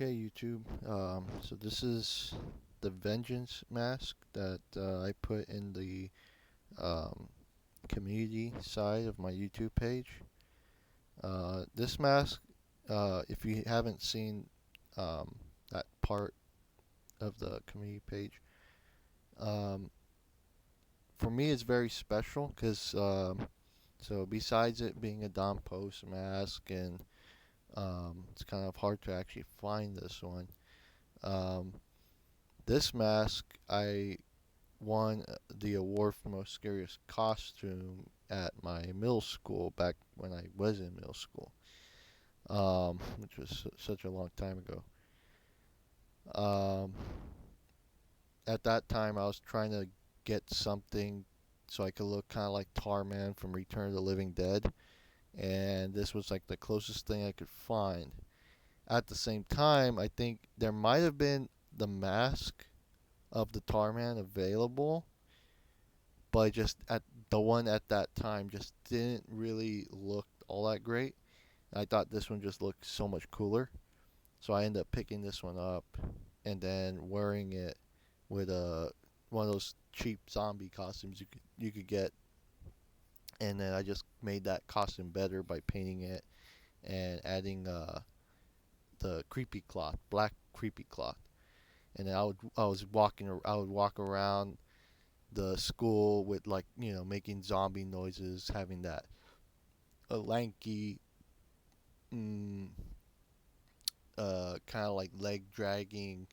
Okay, YouTube. So this is the Vengeance mask that I put in the um, community side of my YouTube page. This mask, if you haven't seen um, that part of the community page, um, for me it's very special because so besides it being a Don Post mask and it's kind of hard to actually find this one. Um, this mask I won the award for most scariest costume at my middle school back when I was in middle school, which was such a long time ago. Um, at that time, I was trying to get something so I could look kind of like Tarman from Return of the Living Dead, and this was like the closest thing I could find. At the same time, I think there might have been the mask of the Tarman available, but just at the one at that time just didn't really look all that great. I thought this one just looked so much cooler, so I ended up picking this one up and then wearing it with a one of those cheap zombie costumes you could get, and then I just made that costume better by painting it and adding the creepy cloth, black creepy cloth, and then I would walk around the school with like making zombie noises, having that a lanky, mm, kind of like leg dragging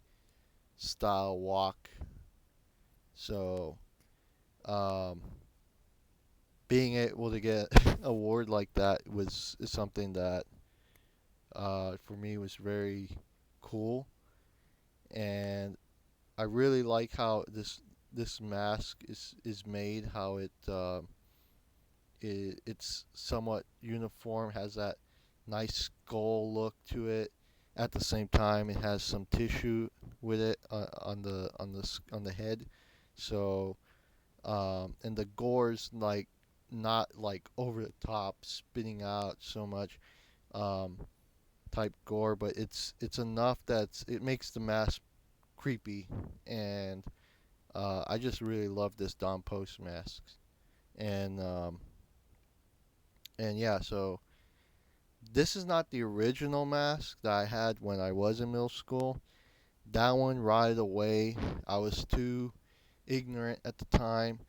style walk. So, um, being able to get an award like that was is something that for me was very cool, and I really like how this mask is made. How it's somewhat uniform, has that nice skull look to it. At the same time, it has some tissue with it on the head. So and the gore's like not like over the top, spitting out so much um, type gore, but it's enough that it makes the mask creepy, and I just really love this Don Post masks, and and yeah, so this is not the original mask that I had when I was in middle school. That one right away, I was too ignorant at the time.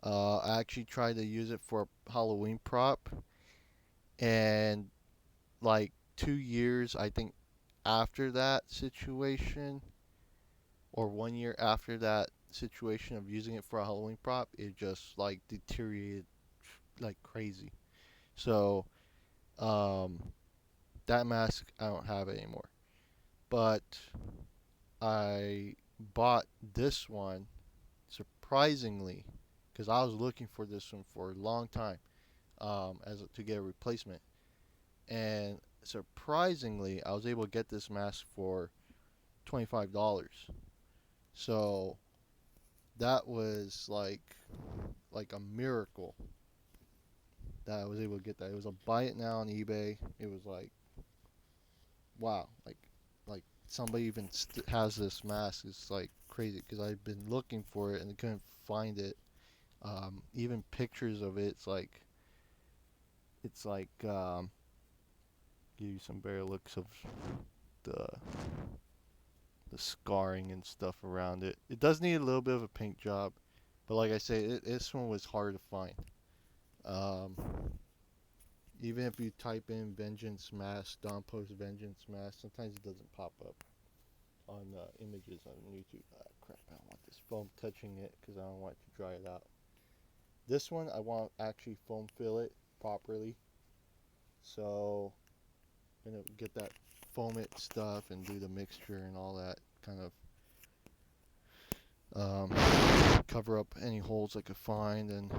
I actually tried to use it for a Halloween prop, and like 2 years, I think, after that situation, or 1 year after that situation of using it for a Halloween prop, it just like deteriorated like crazy. So, um, that mask I don't have anymore. But I bought this one surprisingly because I was looking for this one for a long time to get a replacement, and surprisingly I was able to get this mask for $25. So that was like a miracle that I was able to get that. It was a buy it now on eBay. It was like wow, like somebody even has this mask. It's like crazy because I've been looking for it and couldn't find it. Even pictures of it, it's like give you some better looks of the the scarring and stuff around it. It does need a little bit of a paint job, but like I say, this one was hard to find. Um, Even if you type in Vengeance Mask, Don Post Vengeance Mask, sometimes it doesn't pop up on images on YouTube. Ah, crap, I don't want this foam touching it because I don't want it to dry it out. This one, I want to actually foam fill it properly. So I'm going to get that foam it stuff and do the mixture and all that kind of cover up any holes I could find and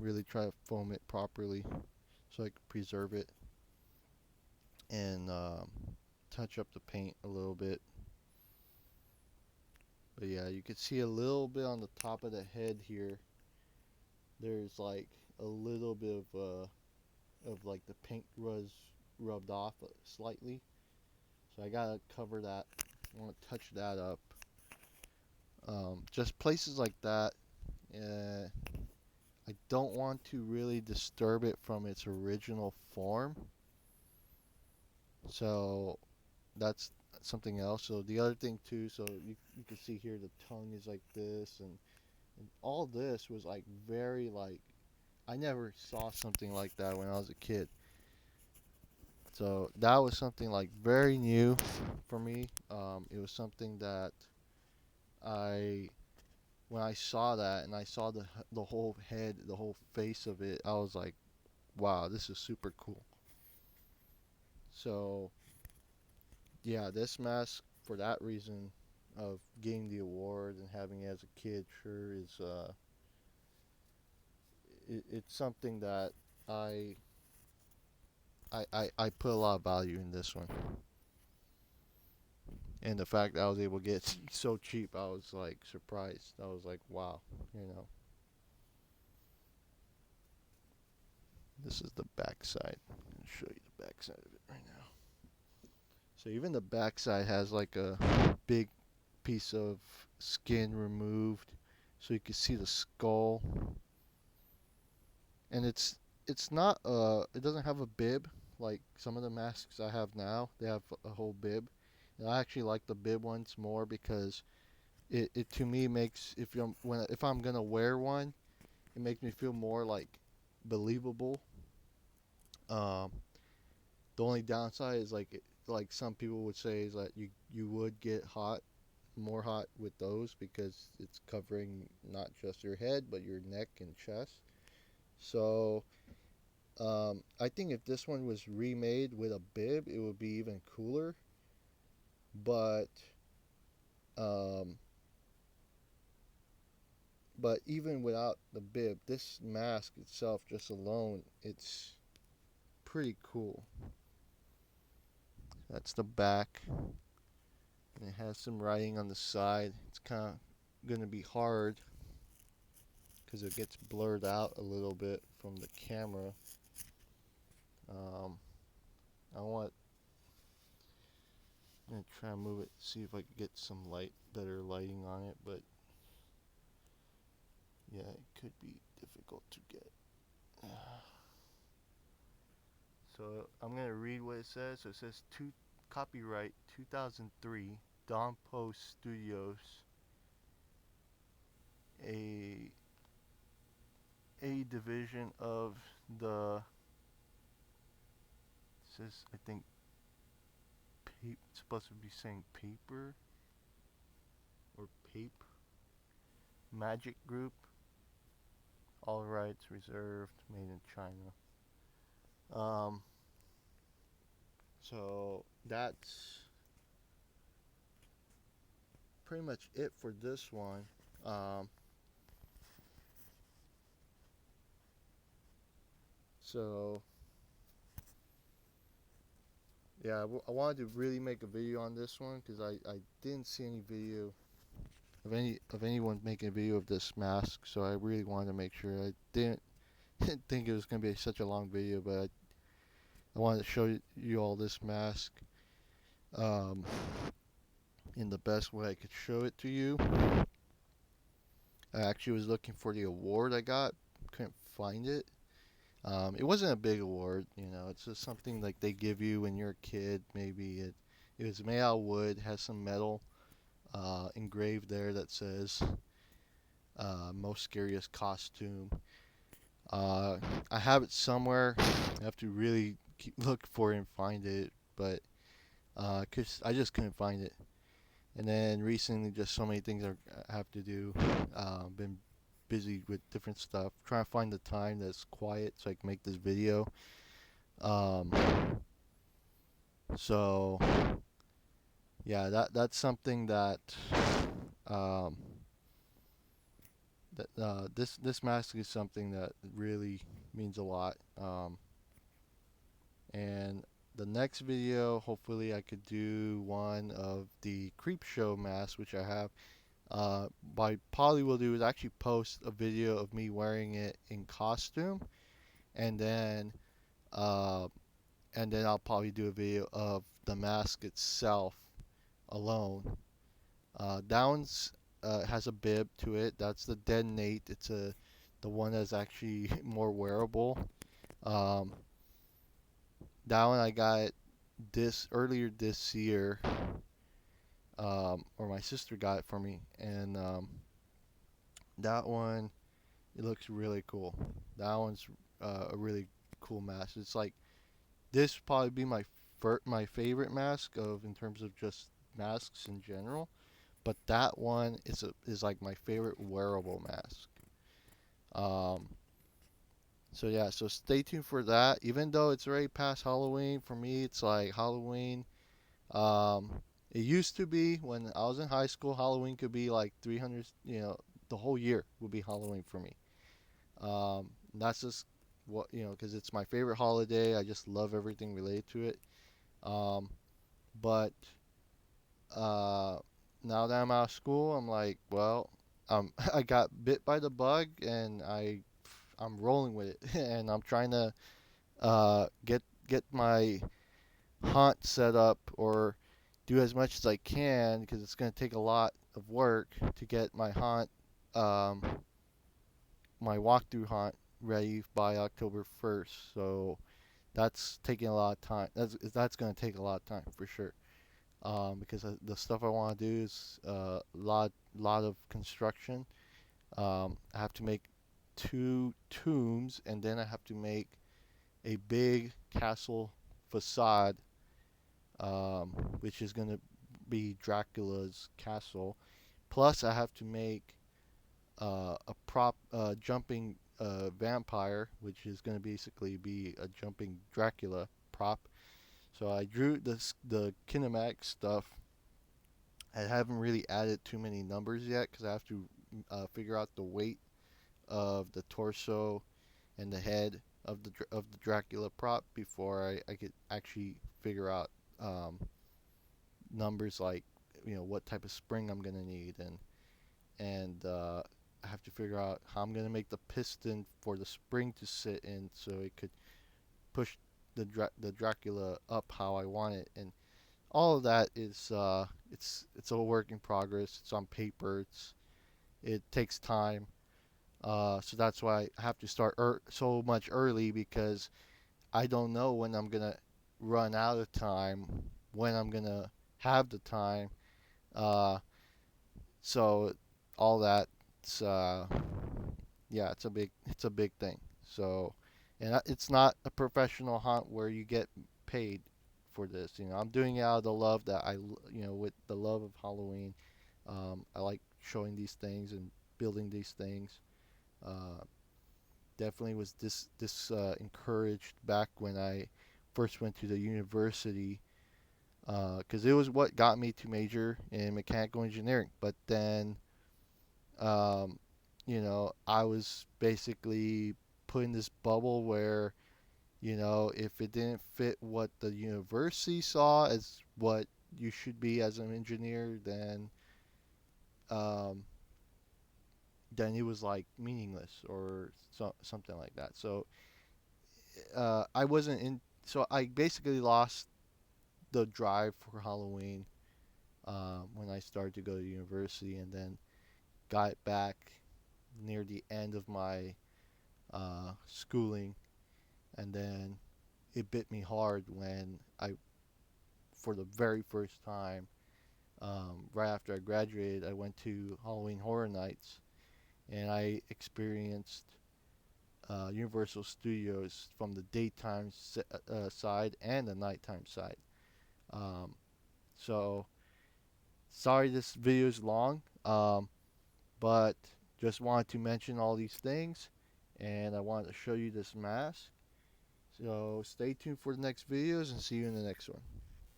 really try to foam it properly so I could preserve it and touch up the paint a little bit. But yeah, you can see a little bit on the top of the head here. There's like a little bit of like the paint was rubbed off slightly. So I gotta cover that. I want to touch that up. Just places like that. Uh, I don't want to really disturb it from its original form. So that's something else. So the other thing too, so you can see here the tongue is like this, and all this was like very like I never saw something like that when I was a kid. So that was something like very new for me. It was something that I when I saw that and I saw the whole head, the whole face of it, I was like, wow, this is super cool. So yeah, this mask for that reason of getting the award and having it as a kid sure is it's something that I, I put a lot of value in this one. And the fact that I was able to get it so cheap, I was like surprised. I was like, wow, you know. This is the back side. I'm gonna show you the back side of it right now. So even the back side has like a big piece of skin removed, so you can see the skull. And it's not it doesn't have a bib like some of the masks I have now. They have a whole bib. And I actually like the bib ones more because it to me makes if I'm gonna wear one, it makes me feel more like believable. Um, the only downside is like some people would say is that you would get more hot with those because it's covering not just your head but your neck and chest. So I think if this one was remade with a bib, it would be even cooler. But um, but even without the bib, this mask itself, just alone, it's pretty cool. That's the back, and it has some writing on the side. It's kind of gonna be hard because it gets blurred out a little bit from the camera. Um, I want. I'm gonna try and move it, see if I can get some better lighting on it, but yeah, it could be difficult to get. So I'm gonna read what it says. So it says copyright 2003 Don Post Studios, a division of the it says I think it's supposed to be saying paper or pape Magic Group. All rights reserved. Made in China. Um, so that's pretty much it for this one. Um, so yeah, I wanted to really make a video on this one because I didn't see any video of anyone making a video of this mask, so I really wanted to make sure. I didn't think it was gonna be such a long video, but I wanted to show you all this mask um, in the best way I could show it to you. I actually was looking for the award I got, couldn't find it. It wasn't a big award, you know. It's just something like they give you when you're a kid. Maybe it was made out of wood, has some metal engraved there that says most scariest costume. Uh, I have it somewhere. I have to really look for it and find it, but cause I just couldn't find it. And then recently, just so many things I have to do. Been busy with different stuff, trying to find the time that's quiet so I can make this video. Um, so yeah, that's something that um, this mask is something that really means a lot. And the next video, hopefully, I could do one of the Creep Show mask, which I have. By probably will do is actually post a video of me wearing it in costume, and then uh, and then I'll probably do a video of the mask itself alone. That one's has a bib to it. That's the Dead Nate. It's the one that's actually more wearable. Um, that one I got this earlier this year, or my sister got it for me, and that one it looks really cool. That one's a really cool mask. It's like this would probably be my favorite mask of in terms of just masks in general. But that one is like my favorite wearable mask. Um, so yeah, so stay tuned for that. Even though it's already past Halloween, for me it's like Halloween. Um, it used to be when I was in high school, Halloween could be like 300. The whole year would be Halloween for me. That's just what because it's my favorite holiday. I just love everything related to it. Um, but uh, now that I'm out of school, I'm like, well, I got bit by the bug, and I'm rolling with it, and I'm trying to get my haunt set up or do as much as I can because it's going to take a lot of work to get my haunt, um, my walkthrough haunt ready by October 1st. So that's taking a lot of time. That's going to take a lot of time for sure. Because the stuff I want to do is lot of construction. I have to make two tombs, and then I have to make a big castle facade, which is going to be Dracula's castle. Plus, I have to make a prop jumping vampire, which is going to basically be a jumping Dracula prop. So I drew the kinematic stuff. I haven't really added too many numbers yet because I have to figure out the weight of the torso and the head of the Dracula prop before I could actually figure out um, numbers like what type of spring I'm gonna need and I have to figure out how I'm gonna make the piston for the spring to sit in so it could push the Dracula up how I want it, and all of that is it's a work in progress. It's on paper. It takes time. So that's why I have to start so much early because I don't know when I'm gonna run out of time, when I'm gonna have the time. Uh, so all that, it's yeah, it's a big thing. So, and it's not a professional hunt where you get paid for this. I'm doing it out of the love that with the love of Halloween. I like showing these things and building these things. Uh, Definitely was this encouraged back when I first went to the university because it was what got me to major in mechanical engineering. But then, um, I was basically put in this bubble where, if it didn't fit what the university saw as what you should be as an engineer, um, then it was like meaningless or something like that. So I wasn't in. So I basically lost the drive for Halloween when I started to go to university, and then got it back near the end of my schooling, and then it bit me hard when for the very first time, right after I graduated, I went to Halloween Horror Nights, and I experienced Universal Studios from the daytime side and the nighttime side. Um, so sorry this video is long, but just wanted to mention all these things, and I wanted to show you this mask. So stay tuned for the next videos and see you in the next one.